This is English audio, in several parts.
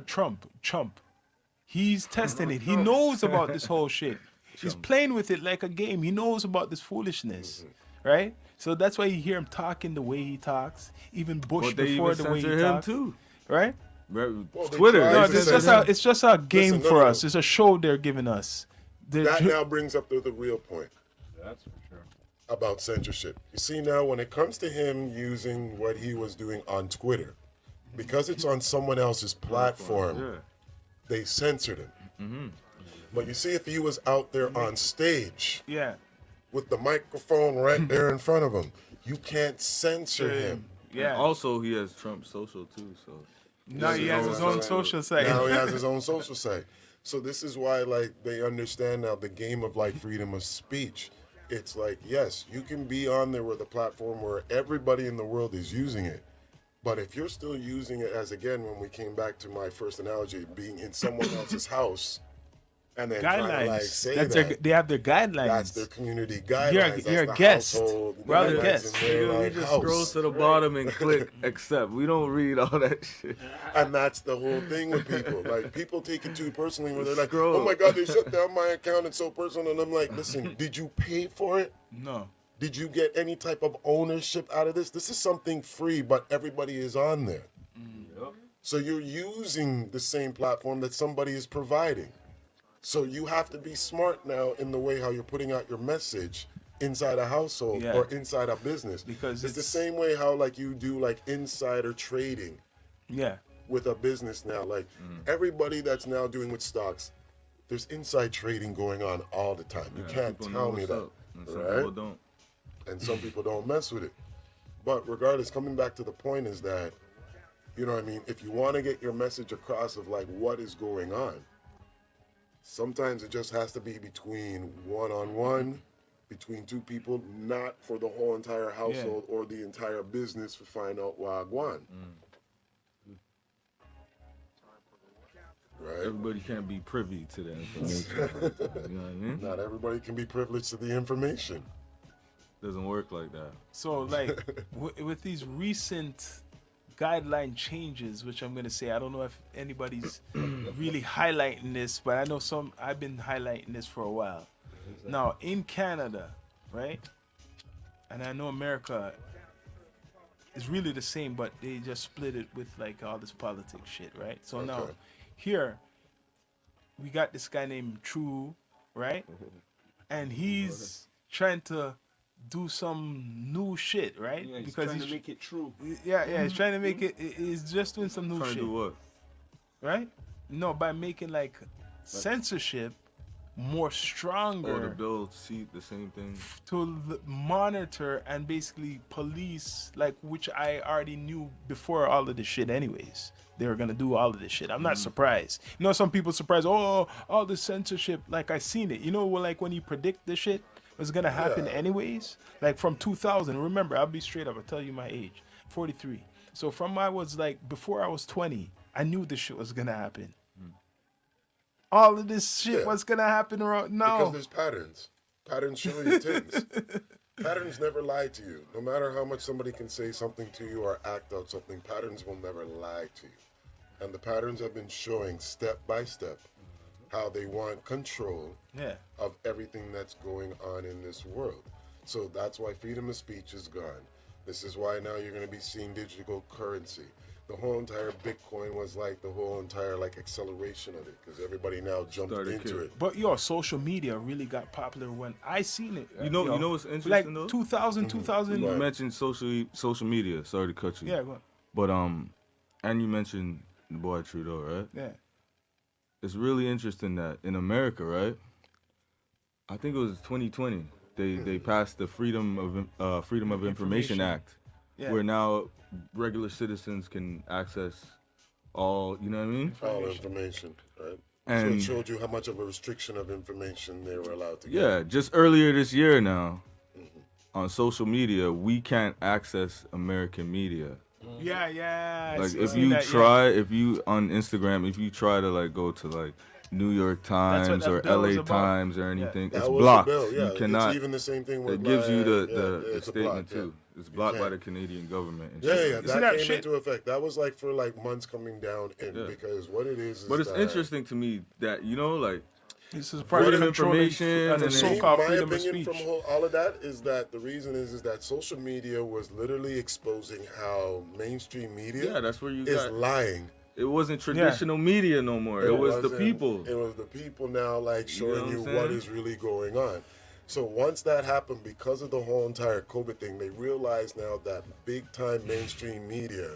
Trump. He's testing it. He knows about this whole shit. He's playing with it like a game. He knows about this foolishness, right? So that's why you hear him talking the way he talks. Even Bush But they before even the way he censor him talks, too. right? Well, they Twitter. tried No, to it's just a game Listen, no, for no, no. us. It's a show they're giving us. That now brings up the real point That's for sure. about censorship. You see now, when it comes to him using what he was doing on Twitter, because it's on someone else's platform, Yeah. they censored him. But you see, if he was out there on stage Yeah. with the microphone right there in front of him, you can't censor him. Yeah. And also, he has Trump Social too. So Now he has his own social site. Now he has his own social site. So this is why, like, they understand now the game of like freedom of speech. It's like, yes, you can be on there with a platform where everybody in the world is using it. But if you're still using it as, again, when we came back to my first analogy, being in someone else's house, and then trying to like Guidelines. say That's that, they have their guidelines. that's their community guidelines. You're a that's the guest. household We're all the guidelines guests. in their, we like, just house. scroll to the bottom and click accept. We don't read all that shit. And that's the whole thing with people. Like, people take it too personally where they're like, Scroll. oh my God, they shut down my account. It's so personal. And I'm like, listen, did you pay for it? No. Did you get any type of ownership out of this? This is something free, but everybody is on there. So you're using the same platform that somebody is providing. So you have to be smart now in the way how you're putting out your message inside a household Yeah. or inside a business. Because it's the it's- same way how like you do like insider trading Yeah. with a business now. Like everybody that's now doing with stocks, there's inside trading going on all the time. You Yeah, can't people know tell me what's that, up, and some right? people don't. And some people don't mess with it. But regardless, coming back to the point is that, you know what I mean, if you want to get your message across of like what is going on, sometimes it just has to be between one-on-one, between two people, not for the whole entire household or the entire business to find out wagwan. Right? Everybody can't be privy to the information. You know what I mean? Not everybody can be privileged to the information. Doesn't work like that. So like with these recent guideline changes, which I'm gonna say, I don't know if anybody's really highlighting this, but I know I've been highlighting this for a while. Now in Canada, right? And I know America is really the same, but they just split it with like all this politics shit, right? So now Okay. here we got this guy named True, right? And he's trying to do some new shit, right? Yeah, he's trying to make it true. Yeah, he's trying to make it. He's just doing some new Trying to shit, do what? right? No, by making like censorship more Or the stronger bill see the same thing. to monitor and basically police, like, which I already knew before all of this shit. Anyways, they were gonna do all of this shit. I'm not surprised. You know, some people surprised. Oh, all the censorship. Like I seen it. You know, like when you predict this shit was gonna happen anyways. Like from 2000. Remember, I'll be straight up. I'll tell you my age. 43. So from I was like before I was 20, I knew this shit was gonna happen. All of this shit Yeah. was gonna happen Because now. there's patterns. Patterns show you things. Patterns never lie to you. No matter how much somebody can say something to you or act out something, patterns will never lie to you. And the patterns have been showing step by step how they want control Yeah. of everything that's going on in this world. So that's why freedom of speech is gone. This is why now you're going to be seeing digital currency. The whole entire Bitcoin was like the whole entire like acceleration of it because everybody now jumped Started into kill. it. But social media really got popular when I seen it. You know what's interesting like though? 2000, 2000. You mentioned social media. Sorry to cut you. Yeah, go on. But and you mentioned the boy Trudeau, right? Yeah. It's really interesting that in America, right? I think it was 2020. They passed the Freedom of Information Act, Yeah. where now regular citizens can access all. You know what I mean? All information, right? So And it showed you how much of a restriction of information they were allowed to get. yeah, just earlier this year now, on social media, we can't access American media. Yeah. I Like see- if see you that, yeah. try, if you on Instagram, if you try to like go to like New York That's what Times that or bill is LA about. Times or anything, That it's was blocked. the bill, yeah. You cannot. It's even the same thing with It gives you like, the it's a statement block, yeah. too. It's blocked by can't. the Canadian government. And Yeah, shit yeah, like Isn't that that came shit? into effect. That was like for like months coming down in Yeah. because what it is But it's that interesting to me that like This is part of Freedom of controlling information and the and then- so-called my freedom of opinion speech. from all of that is that the reason is that social media was literally exposing how mainstream media yeah, that's where you is got. lying. It wasn't traditional media no more. It was the wasn't- people. It was the people now, like You know showing what you I'm what saying? is really going on. So once that happened, because of the whole entire COVID thing, they realized now that big time mainstream media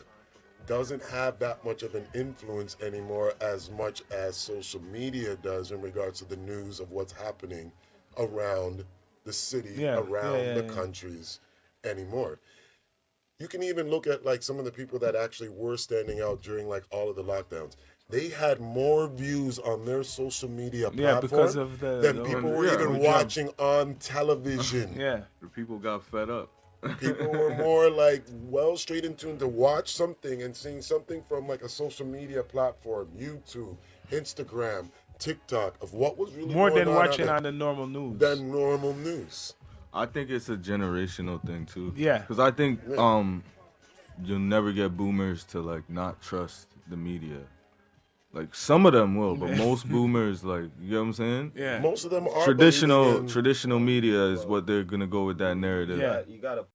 doesn't have that much of an influence anymore as much as social media does in regards to the news of what's happening around the city, Yeah, around yeah, the yeah. countries anymore. You can even look at like some of the people that actually were standing out during like all of the lockdowns. They had more views on their social media platform Yeah, because of than the people were yeah, even Jump. watching on television. Yeah. The people got fed up. People were more like well straight in tune to watch something and seeing something from like a social media platform, YouTube, Instagram, TikTok, of what was really More going than on watching out on the normal news. there than normal news. I think it's a generational thing too. Yeah. Because I think you'll never get boomers to like not trust the media. Like some of them will, but most boomers, like, you know what I'm saying? Yeah. Most of them are Traditional believing in- traditional media is what they're gonna go with that narrative. Yeah. You gotta